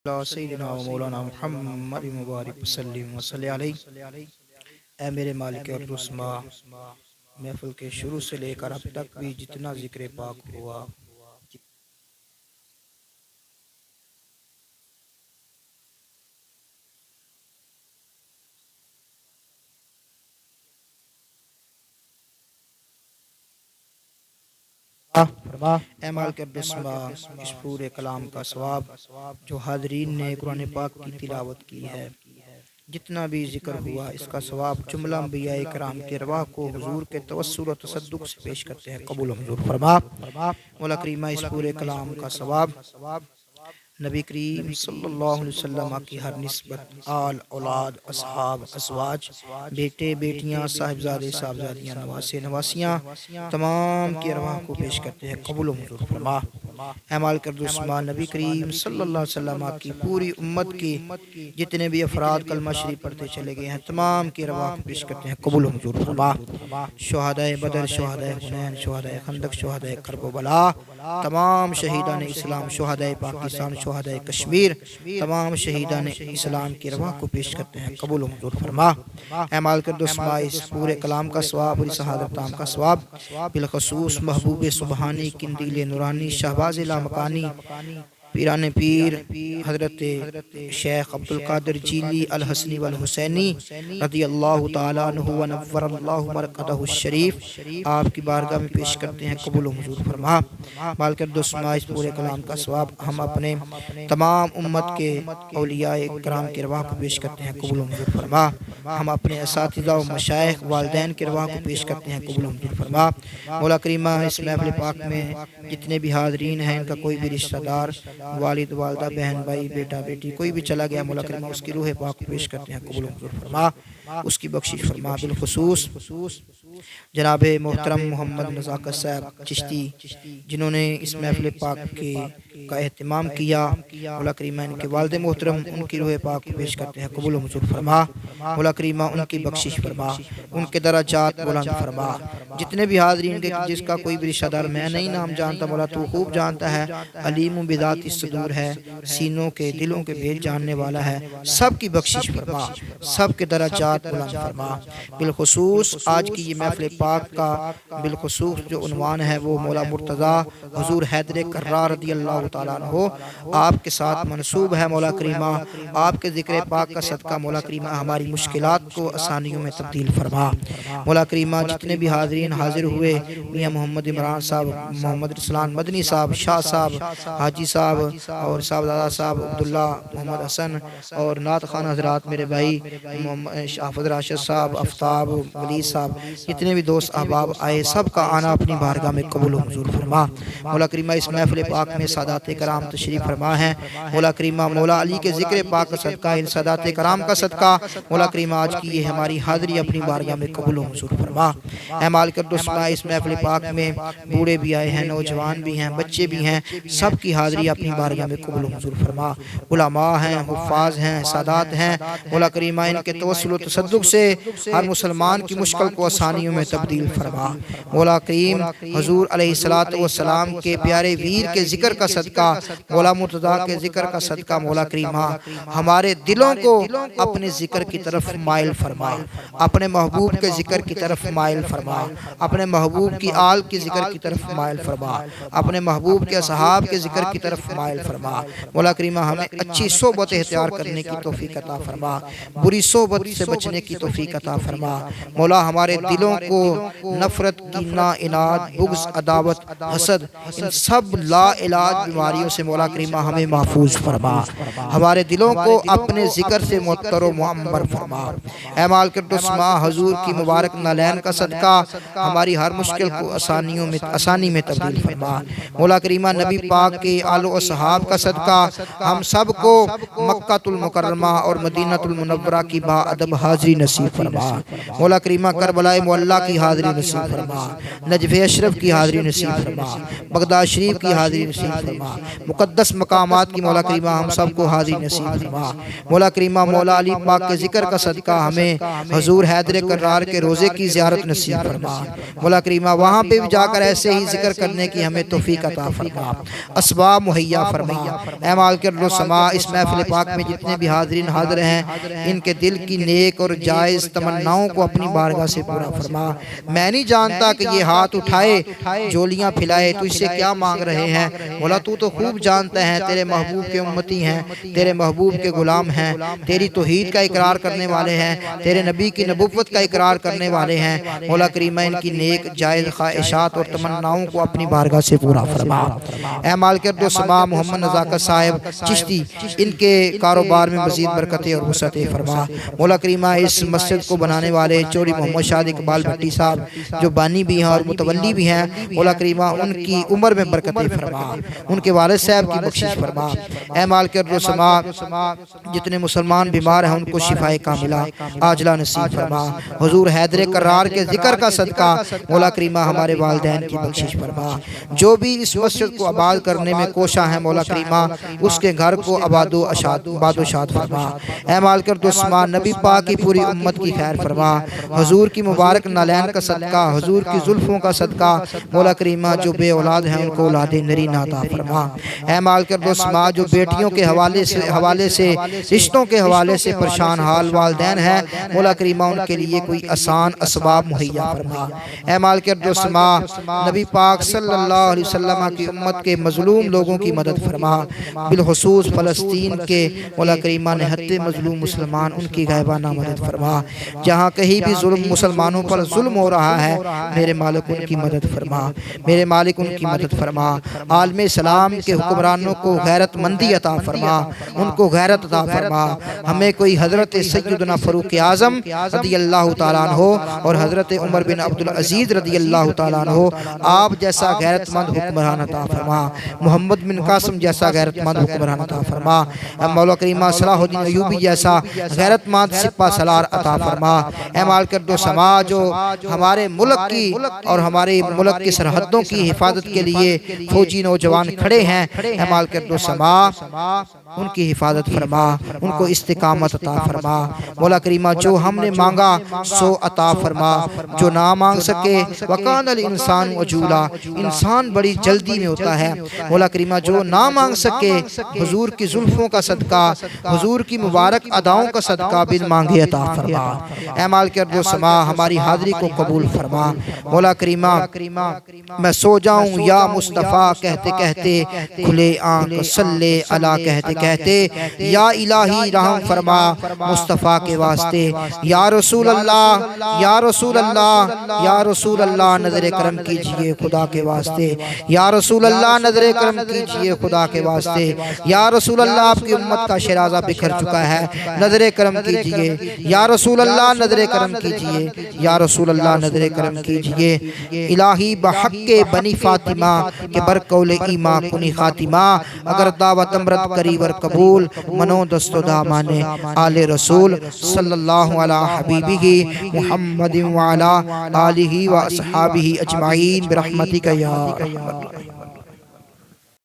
सय्यिदना व मौलाना मुहम्मद मुबारक वसल्लम वसल्लि अलैहि। ए मेरे मालिक और रुस्मा, महफिल के शुरू से लेकर अब तक भी जितना जिक्र पाक हुआ, ए मालिक और रुस्मा, इस पूरे कलाम का सवाब जो हाज़रीन ने कुरान पाक की तिलावत की है, जितना भी जिक्र हुआ, इसका सवाब जुमला अंबिया कराम के रवाह को हुजूर के तवस्सुल और तसद्दुक़ से पेश करते हैं, कबूल मंजूर फरमा। मौला करीमा इस पूरे कलाम का सवाब नबी करीम सल्लल्लाहु अलैहि वसल्लम की हर निस्बत, आल औलाद, असहाब, अज़वाज, बेटे बेटियां, साहिबजादे साहबजादियां, नवासे नवासियां, तमाम की अरवाह को पेश करते हैं, कबूल मंजूर फरमा। ऐमाल कर दुस्मा नबी करीम सल्लल्लाहु अलैहि वसल्लम की पूरी उम्मत की जितने भी अफराद कलमा शरीफ पढ़ते चले गए हैं, तमाम की अरवाह को पेश करते हैं, कबूल मंजूर फरमा। शुहदाए बदर, शुहदाए हुनैन, शुहदाए खंदक, शुहदाए करबला, तमाम शहीदान इस्लाम, शुहदाए पाकिस्तान, शुहदाए कश्मीर, तमाम शहीदान इस्लाम की रवाह को पेश करते हैं, कबूल मंजूर फरमा। ऐमाल कर दुस्मा इस पूरे कलाम का सवाब और इस शहादत ताम का सवाब बिलखसूस महबूब सुबहानी, किंदील नूरानी, शहबाज लामकानी, पीरान पीर हज़रत शेख अब्दुल कादिर जीली अल हसनी वल हुसैनी रज़ी अल्लाह तआला अन्हु व नव्वरल्लाहु मरक़दहु शरीफ आपकी बारगाह में पेश करते हैं, कबूल मंजूर फरमा। मालकर दुस्मा इस पूरे कलाम का सवाब हम अपने तमाम उम्मत के औलियाए किराम की रवाह को पेश करते हैं, कबूल मंजूर फरमा। हम अपने असातिज़ा व मशाइख वालिदैन की रवाह को पेश करते हैं, कबूल मंजूर फरमा। मौला करीमा इस महफ़िल पाक में जितने भी हाज़रीन हैं, इनका कोई भी रिश्तेदार, वालिद वालदा, बहन भाई, बेटा बेटी कोई भी चला गया, मौला करीमा उसकी रूह पाक को पेश करते हैं, कबूल मंजूर फरमा, उसकी बख्शिश फरमा। बिलखुसूस जनाब मोहतरम मोहम्मद नज़ाकत साहब चिश्ती, जिन्होंने इस महफ़िल पाक का एहतमाम किया, मौला करीमा इनके वालिद मोहतरम उनकी रूह पाक को पेश करते हैं, कबूल मंजूर फरमा। मौला करीमा उनकी बख्शिश फरमा, उनके दराजात बुलंद फरमा। जितने भी हाज़रीन के जिसका कोई भी रिश्तेदार मैं नहीं नाम जानता, मौला तू खूब जानता है, अलीम बिदात सदूर है, सीनों के दिलों के भेद जानने वाला है, सब की बख्शिश फरमा, सब के दराजात बुलंद फरमा। बिलखुसूस आज की ये महफ़िल पाक का बिलखुसूस जो उन्वान है वो मौला मुर्तज़ा हुजूर हैदर कर्रार रज़ी अल्लाह तआला अन्हु आपके साथ मनसूब है। मौला करीमा आपके ज़िक्र पाक का सदका मौला करीमा हमारी मुश्किलात को आसानियों में तब्दील फरमा। मौला करीमा जितने भी हाज़रीन हाजिर हुए, मियाँ मोहम्मद इमरान साहब, मोहम्मद रसलान मदनी साहब, शाह साहब, हाजी साहब और साहबजादा साहब अब्दुल्ला मोहम्मद हसन और नात खान हजरात, मेरे भाई हाफिज़ राशिद साहब, आफ्ताब वली साहब, जितने भी दोस्त अहबाब आए, सब का आना अपनी बारगाह में कबूल मंजूर फरमा। मौला करीमा इस महफ़िल पाक में सादात कराम तशरीफ़ फरमा है। मौला करीमा मौला अली के ज़िक्र पाक का सदका, इन सादात कराम का सदका मौला करीमा आज की ये हमारी हाज़िरी अपनी बारगाह में कबूल मंजूर फरमा। ऐ मालिक दुस्मा इस महफ़िल पाक में बूढ़े भी आए हैं, नौजवान भी हैं, बच्चे भी हैं, सब की हाज़िरी अपनी बारगाह में कबूल मंजूर फरमा। उलमा हैं, हुफ़ाज़ हैं, सादात हैं, मौला करीमा इनके तवस्सुल व तसद्दुक़ से हर मुसलमान की मुश्किल को आसानियों में तब्दील फरमा। मौला करीम हुज़ूर अलैहिस्सलातु वस्सलाम के प्यारे वीर के ज़िक्र का सदका, मौला मुर्तज़ा के ज़िक्र का सदका मौला करीमा हमारे दिलों को अपने ज़िक्र की तरफ माइल फरमा, अपने महबूब के ज़िक्र की तरफ माइल फरमा, अपने महबूब की आल के ज़िक्र की तरफ माइल फरमा, अपने महबूब के असहाब के ज़िक्र की तरफ माइल फरमा। मौला करीमा हमें अच्छी सोबत इख्तियार करने की तौफीक अता फरमा, बुरी सोबत से बचने की तौफीक अता फरमा। मौला हमारे दिलों को नफरत, कीना, इनाद, बुग़्ज़, अदावत, हसद, इन सब ला इलाज बीमारियों से मौला करीमा हमें महफूज फरमा। हमारे दिलों को अपने ज़िक्र से मुअत्तर व मुअम्बर फरमा। ऐ मालिक दुस्मा हुज़ूर की मुबारक नालैन का सदका हमारी हर मुश्किल को आसानी में तब्दील फरमा। मौला करीमा नबी पाक के आलो असहाब का सदका हम सब को मक्कातुल मुकर्रमा और मदीनातुल मुनव्वरा की बाअदब हाज़िरी नसीब फरमा। मौला करीमा करबलाए मुअल्ला की हाज़िरी नसीब फरमा, नजफ़ अशरफ की हाज़िरी नसीब फरमा, बगदाद शरीफ की हाज़िरी नसीब फरमा। फरमा। मुक़द्दस मकामात की मौला करीमा हम सबको हाज़िर नसीब फरमा। मौला करीमा मौला अली पाक के ज़िक्र का सदका हमें हजूर हैदर कर्रार के रोज़े की ज़ियारत नसीब फरमा। मौला करीमा वहाँ पे भी जाकर ऐसे ही जिक्र करने की हमें तौफीक अता फरमा, असबाब मुहैया फरमा। ऐ मालिक समा, इस महफिल पाक में जितने भी हाज़रीन हाज़िर हैं, इनके दिल की नेक और जायज़ तमन्नाओं को अपनी बारगाह से पूरा फरमा। मैं नहीं जानता कि ये हाथ उठाए जोलियाँ फैलाए तो इससे क्या मांग रहे हैं। मौला तू तो खूब जानता है, तेरे महबूब के उम्मती हैं, तेरे महबूब के गुलाम हैं, तेरी तौहीद का इकरार करने वाले हैं, तेरे नबी की नबुव्वत का इकरार करने वाले हैं। मौला करीमा इनकी नेक जायज़ ख्वाहिशात और तमन्नाओं को अपनी बारगाह से पूरा फरमा। ऐ मालिक समा, मोहम्मद नज़ाकत साहिब चिश्ती, इनके कारोबार में मज़ीद बरकतें और वसअतें फरमा। मौला करीमा इस मस्जिद को बनाने वाले चौधरी मोहम्मद शाद इकबाल भट्टी साहब जो बानी भी हैं और मुतवल्ली भी हैं, मौला करीमा उनकी उम्र में बरकतें फरमा, उनके वालिद साहब की बख्शिश फरमा। ऐ मालिक समा, जितने मुसलमान बीमार हैं उनको शिफाए कामिला आजला नसीब फरमा। हुजूर हैदर कर्रार के जिक्र का सदका मौला करीमा हमारे वालिदैन की बख्शिश फरमा। जो भी इस मस्जिद को आबाद करने में कोशा है मौला करीमा उसके घर को आबादो शाद फरमा। ऐ मालिक समा, नबी पाक की पूरी उम्मत की खैर फरमा। हुजूर की मुबारक नालैन का सदका, हुजूर की जुल्फों का सदका मौला करीमा जो बे औलाद हैं उनको औलादे नरीना अता फरमा। ऐ मालिक समा, जो बेटियों के हवाले से रिश्तों के हवाले से परेशान हाल वालिदैन हैं, मौला करीमा उनके लिए कोई आसान असबाब मुहैया फरमा। ऐ मालिक समा, नबी पाक सल्लल्लाहु अलैहि वसल्लम की उम्मत के मजलूम लोगों की मदद फरमा, बिलखुसूस फ़लस्तीन के मौला करीमा निहत्ते मजलूम मुसलमान उनकी गायबाना मदद फरमा। जहाँ कहीं भी जुल्म मुसलमानों पर जुल्म हो रहा है, मेरे मालिक उनकी मदद फरमा, मेरे मालिक उनकी मदद फरमा। आलम सलाम के हुक्मरानों को गैरतमंदी अता फरमा, उनको गैरत अता फरमा। हमें कोई हज़रत सैयदना फ़ारूक आज़म रज़ियल्लाहु ताला अन्हु और हज़रत उमर बिन अब्दुल अज़ीज़ रज़ियल्लाहु ताला अन्हु आप जैसा गैरतमंद हुक्मरान अता फरमा, मोहम्मद बिन कासिम जैसा गैरतमंद हुक्मरान अता फरमा। मौला करीमा सलाहुद्दीन अय्यूबी जैसा गैरतमंद सिपा सलार अता फरमा। ऐ मालिक समा, जो हमारे मुल्क की और हमारे मुल्क की सरहदों की हिफाजत के लिए फौजी नौजवान खड़े हैं, ऐ मालिक समा उनकी हिफाजत फरमा, उनको इस्तिकामत अता फरमा। मौला करीमा जो हमने मांगा सो अता फरमा, जो ना मांग सके वकानल इंसान अजूला, इंसान बड़ी जल्दी में होता है। मौला करीमा जो ना मांग सके हुजूर की जुल्फों का सदका, हुजूर की मुबारक अदाओं का सदका बिन मांगे अता फरमा। ऐ मालिक समा, हमारी हाज़िरी को कबूल फरमा। मौला करीमा मैं सो जाऊं या मुस्तफ़ा कहते कहते, खुले आँख सल्ले अला कहते कहते, या इलाही रहम फरमा मुस्तफ़ा के वास्ते। या रसूल अल्लाह, या रसूल अल्लाह, या रसूल अल्लाह नज़र करम कीजिए खुदा के वास्ते। या रसूल अल्लाह नज़र करम कीजिए खुदा के वास्ते। या रसूल अल्लाह आपकी उम्मत का शराज़ा बिखर चुका है, नज़र करम कीजिए। या रसूल अल्लाह नज़र करम कीजिए, या रसूल अल्लाह नज़र करम कीजिए। इलाही बहक़्क़े बनी फातिमा के बरकौल ईमा कुनी खातिमा, अगर दावत अमृत करीबर कबूल मनो दस्तो दामाने आले रसूल सल्लल्लाहु अला हबीबिही मुहम्मदिन व अला आलिही व अस्हाबिही अजमाइन बिरहमतिका या अरहमर राहिमीन।